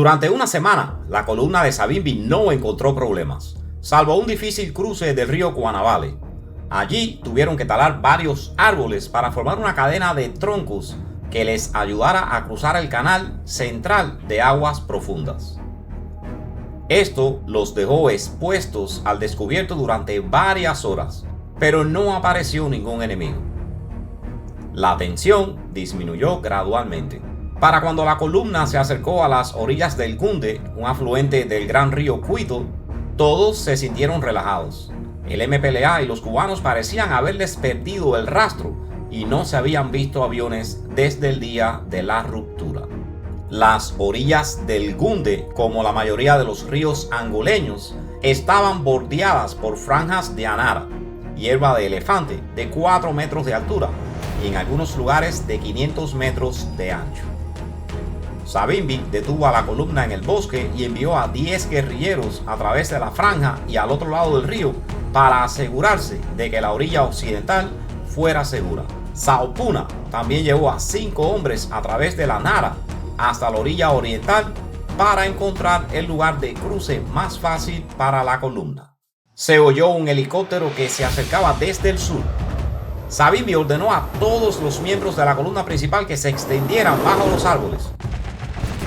Durante una semana, la columna de Savimbi no encontró problemas, salvo un difícil cruce del río Guanabale. Allí tuvieron que talar varios árboles para formar una cadena de troncos que les ayudara a cruzar el canal central de aguas profundas. Esto los dejó expuestos al descubierto durante varias horas, pero no apareció ningún enemigo. La tensión disminuyó gradualmente. Para cuando la columna se acercó a las orillas del Gunde, un afluente del gran río Cuito, todos se sintieron relajados. El MPLA y los cubanos parecían haberles perdido el rastro y no se habían visto aviones desde el día de la ruptura. Las orillas del Gunde, como la mayoría de los ríos angoleños, estaban bordeadas por franjas de anara, hierba de elefante de 4 metros de altura y en algunos lugares de 500 metros de ancho. Savimbi detuvo a la columna en el bosque y envió a 10 guerrilleros a través de la franja y al otro lado del río para asegurarse de que la orilla occidental fuera segura. Sao Puna también llevó a 5 hombres a través de la Nara hasta la orilla oriental para encontrar el lugar de cruce más fácil para la columna. Se oyó un helicóptero que se acercaba desde el sur. Savimbi ordenó a todos los miembros de la columna principal que se extendieran bajo los árboles.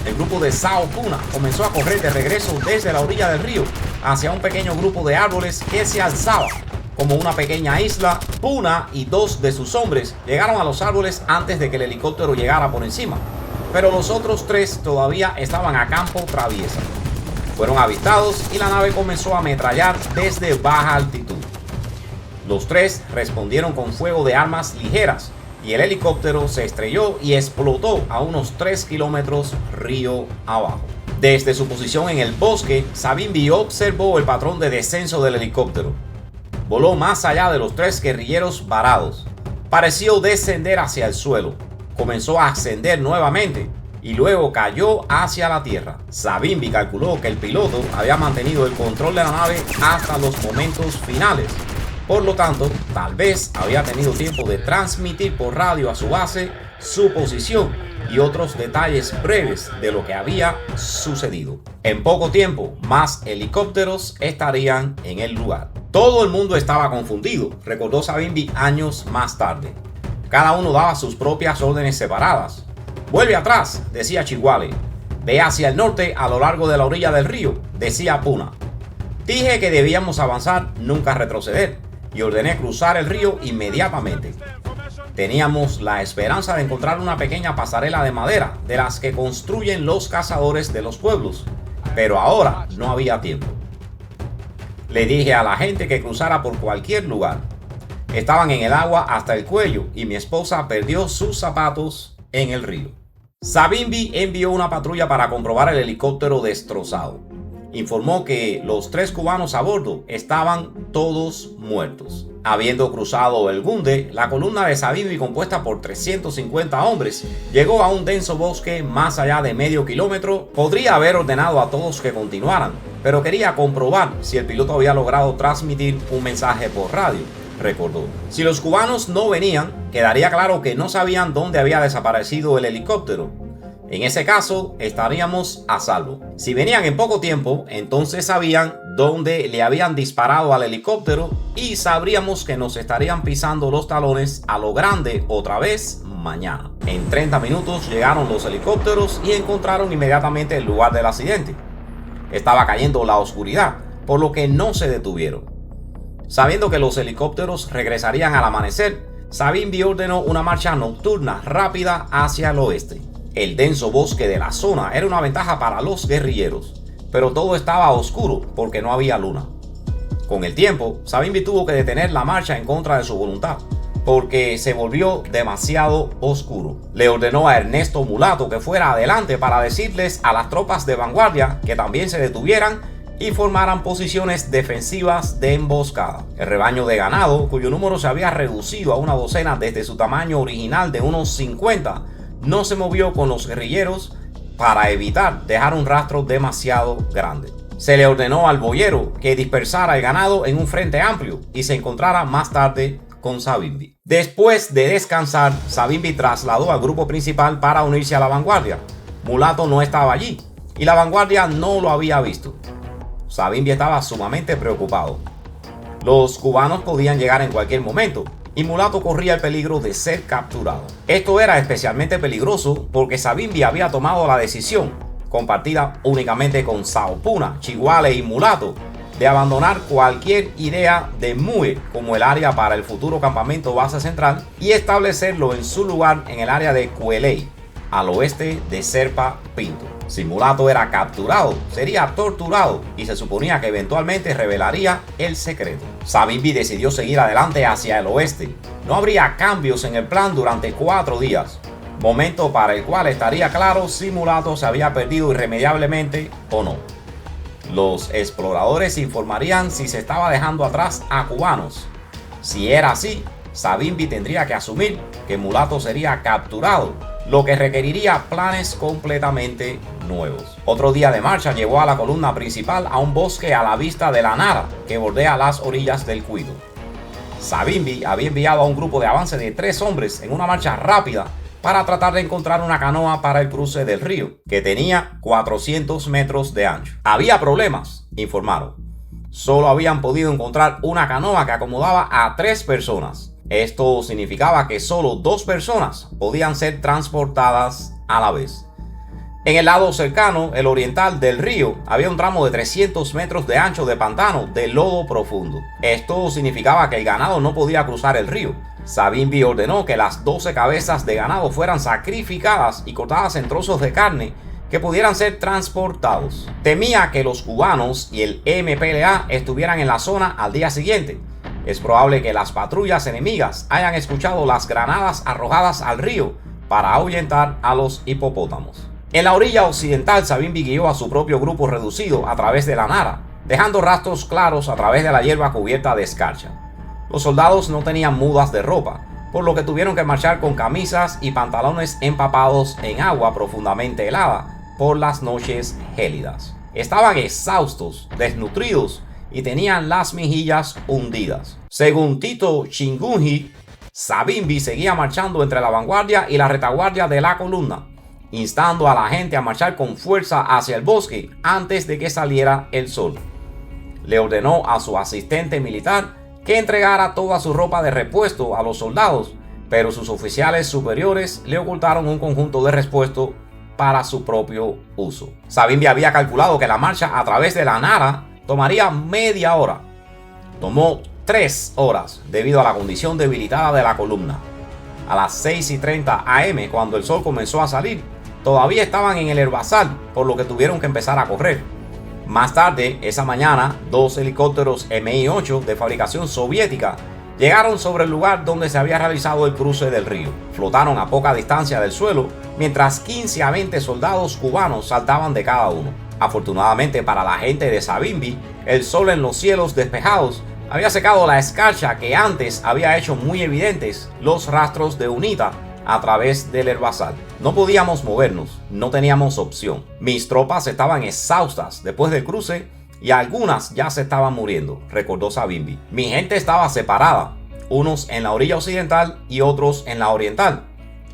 El grupo de Sao Puna comenzó a correr de regreso desde la orilla del río hacia un pequeño grupo de árboles que se alzaba como una pequeña isla. Puna y 2 de sus hombres llegaron a los árboles antes de que el helicóptero llegara por encima, pero los otros 3 todavía estaban a campo traviesa. Fueron avistados y la nave comenzó a ametrallar desde baja altitud. Los 3 respondieron con fuego de armas ligeras y el helicóptero se estrelló y explotó a unos 3 kilómetros río abajo. Desde su posición en el bosque, Savimbi observó el patrón de descenso del helicóptero. Voló más allá de los 3 guerrilleros varados. Pareció descender hacia el suelo. Comenzó a ascender nuevamente y luego cayó hacia la tierra. Savimbi calculó que el piloto había mantenido el control de la nave hasta los momentos finales. Por lo tanto, tal vez había tenido tiempo de transmitir por radio a su base su posición y otros detalles breves de lo que había sucedido. En poco tiempo, más helicópteros estarían en el lugar. Todo el mundo estaba confundido, recordó Savimbi años más tarde. Cada uno daba sus propias órdenes separadas. Vuelve atrás, decía Chihuahua. Ve hacia el norte a lo largo de la orilla del río, decía Puna. Dije que debíamos avanzar, nunca retroceder, y ordené cruzar el río inmediatamente. Teníamos la esperanza de encontrar una pequeña pasarela de madera de las que construyen los cazadores de los pueblos, pero ahora no había tiempo. Le dije a la gente que cruzara por cualquier lugar. Estaban en el agua hasta el cuello y mi esposa perdió sus zapatos en el río. Savimbi envió una patrulla para comprobar el helicóptero destrozado. Informó que los 3 cubanos a bordo estaban todos muertos. Habiendo cruzado el Gunde, la columna de Savimbi, compuesta por 350 hombres, llegó a un denso bosque más allá de medio kilómetro. Podría haber ordenado a todos que continuaran, pero quería comprobar si el piloto había logrado transmitir un mensaje por radio, recordó. Si los cubanos no venían, quedaría claro que no sabían dónde había desaparecido el helicóptero. En ese caso, estaríamos a salvo. Si venían en poco tiempo, entonces sabían dónde le habían disparado al helicóptero y sabríamos que nos estarían pisando los talones a lo grande otra vez mañana. En 30 minutos llegaron los helicópteros y encontraron inmediatamente el lugar del accidente. Estaba cayendo la oscuridad, por lo que no se detuvieron. Sabiendo que los helicópteros regresarían al amanecer, Savimbi ordenó una marcha nocturna rápida hacia el oeste. El denso bosque de la zona era una ventaja para los guerrilleros, pero todo estaba oscuro porque no había luna. Con el tiempo, Savimbi tuvo que detener la marcha en contra de su voluntad, porque se volvió demasiado oscuro. Le ordenó a Ernesto Mulato que fuera adelante para decirles a las tropas de vanguardia que también se detuvieran y formaran posiciones defensivas de emboscada. El rebaño de ganado, cuyo número se había reducido a una docena desde su tamaño original de unos 50, no se movió con los guerrilleros para evitar dejar un rastro demasiado grande. Se le ordenó al boyero que dispersara el ganado en un frente amplio y se encontrara más tarde con Savimbi. Después de descansar, Savimbi trasladó al grupo principal para unirse a la vanguardia. Mulato no estaba allí y la vanguardia no lo había visto. Savimbi estaba sumamente preocupado. Los cubanos podían llegar en cualquier momento y Mulato corría el peligro de ser capturado. Esto era especialmente peligroso porque Savimbi había tomado la decisión, compartida únicamente con Saopuna, Chiguale y Mulato, de abandonar cualquier idea de Mue como el área para el futuro campamento base central y establecerlo en su lugar en el área de Cueley, al oeste de Serpa Pinto. Si Mulato era capturado, sería torturado y se suponía que eventualmente revelaría el secreto. Savimbi decidió seguir adelante hacia el oeste. No habría cambios en el plan durante 4 días, momento para el cual estaría claro si Mulato se había perdido irremediablemente o no. Los exploradores informarían si se estaba dejando atrás a cubanos. Si era así, Savimbi tendría que asumir que Mulato sería capturado, lo que requeriría planes completamente nuevos. Otro día de marcha llevó a la columna principal a un bosque a la vista de la Nara que bordea las orillas del Cuito. Savimbi había enviado a un grupo de avance de 3 hombres en una marcha rápida para tratar de encontrar una canoa para el cruce del río, que tenía 400 metros de ancho. Había problemas, informaron. Solo habían podido encontrar una canoa que acomodaba a 3 personas. Esto significaba que solo 2 personas podían ser transportadas a la vez. En el lado cercano, el oriental del río, había un tramo de 300 metros de ancho de pantano de lodo profundo. Esto significaba que el ganado no podía cruzar el río. Savimbi ordenó que las 12 cabezas de ganado fueran sacrificadas y cortadas en trozos de carne que pudieran ser transportados. Temía que los cubanos y el MPLA estuvieran en la zona al día siguiente. Es probable que las patrullas enemigas hayan escuchado las granadas arrojadas al río para ahuyentar a los hipopótamos. En la orilla occidental, Savimbi guió a su propio grupo reducido a través de la Nara, dejando rastros claros a través de la hierba cubierta de escarcha. Los soldados no tenían mudas de ropa, por lo que tuvieron que marchar con camisas y pantalones empapados en agua profundamente helada por las noches gélidas. Estaban exhaustos, desnutridos y tenían las mejillas hundidas. Según Tito Chingunji, Savimbi seguía marchando entre la vanguardia y la retaguardia de la columna, instando a la gente a marchar con fuerza hacia el bosque antes de que saliera el sol. Le ordenó a su asistente militar que entregara toda su ropa de repuesto a los soldados, pero sus oficiales superiores le ocultaron un conjunto de repuesto para su propio uso. Savimbi había calculado que la marcha a través de la Nara tomaría media hora. Tomó 3 horas debido a la condición debilitada de la columna. A las 6:30 am, cuando el sol comenzó a salir, todavía estaban en el herbazal, por lo que tuvieron que empezar a correr. Más tarde, esa mañana, 2 helicópteros Mi-8 de fabricación soviética llegaron sobre el lugar donde se había realizado el cruce del río. Flotaron a poca distancia del suelo, mientras 15 a 20 soldados cubanos saltaban de cada uno. Afortunadamente para la gente de Savimbi, el sol en los cielos despejados había secado la escarcha que antes había hecho muy evidentes los rastros de UNITA a través del herbazal. No podíamos movernos, no teníamos opción. Mis tropas estaban exhaustas después del cruce y algunas ya se estaban muriendo, recordó Savimbi. Mi gente estaba separada, unos en la orilla occidental y otros en la oriental,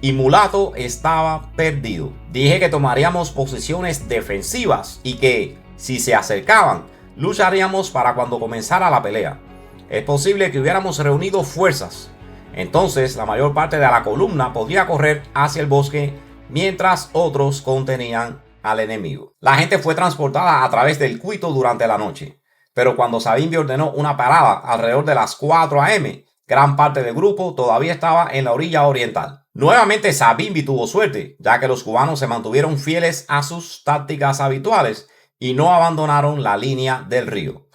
y Mulato estaba perdido. Dije que tomaríamos posiciones defensivas y que, si se acercaban, lucharíamos para cuando comenzara la pelea. Es posible que hubiéramos reunido fuerzas. Entonces la mayor parte de la columna podría correr hacia el bosque mientras otros contenían al enemigo. La gente fue transportada a través del Cuito durante la noche, pero cuando Savimbi ordenó una parada alrededor de las 4 am, gran parte del grupo todavía estaba en la orilla oriental. Nuevamente Savimbi tuvo suerte, ya que los cubanos se mantuvieron fieles a sus tácticas habituales y no abandonaron la línea del río.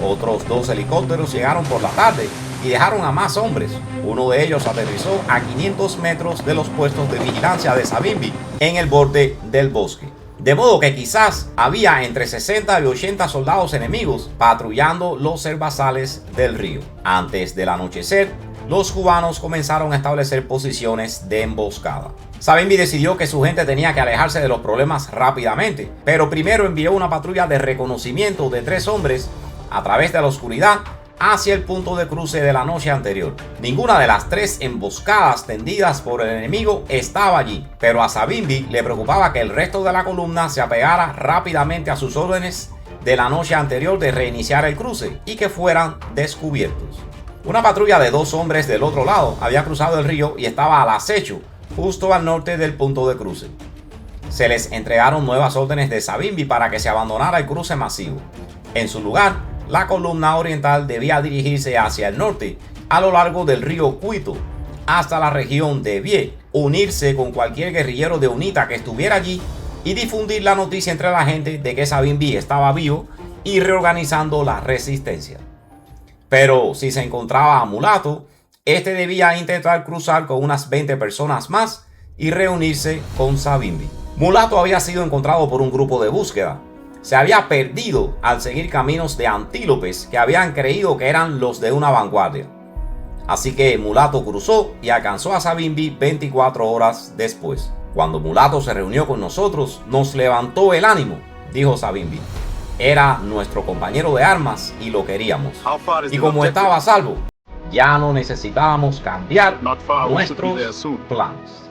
Otros 2 helicópteros llegaron por la tarde y dejaron a más hombres. Uno de ellos aterrizó a 500 metros de los puestos de vigilancia de Savimbi en el borde del bosque. De modo que quizás había entre 60 y 80 soldados enemigos patrullando los herbazales del río. Antes del anochecer, los cubanos comenzaron a establecer posiciones de emboscada. Savimbi decidió que su gente tenía que alejarse de los problemas rápidamente, pero primero envió una patrulla de reconocimiento de 3 hombres a través de la oscuridad hacia el punto de cruce de la noche anterior. Ninguna de las 3 emboscadas tendidas por el enemigo estaba allí, pero a Savimbi le preocupaba que el resto de la columna se apegara rápidamente a sus órdenes de la noche anterior de reiniciar el cruce y que fueran descubiertos. Una patrulla de 2 hombres del otro lado había cruzado el río y estaba al acecho justo al norte del punto de cruce. Se les entregaron nuevas órdenes de Savimbi para que se abandonara el cruce masivo. En su lugar, la columna oriental debía dirigirse hacia el norte, a lo largo del río Cuito, hasta la región de Vie, unirse con cualquier guerrillero de UNITA que estuviera allí y difundir la noticia entre la gente de que Savimbi estaba vivo y reorganizando la resistencia. Pero si se encontraba a Mulato, este debía intentar cruzar con unas 20 personas más y reunirse con Savimbi. Mulato había sido encontrado por un grupo de búsqueda. Se había perdido al seguir caminos de antílopes que habían creído que eran los de una vanguardia. Así que Mulato cruzó y alcanzó a Savimbi 24 horas después. Cuando Mulato se reunió con nosotros, nos levantó el ánimo, dijo Savimbi. Era nuestro compañero de armas y lo queríamos. Y como estaba a salvo, ya no necesitábamos cambiar nuestros planes.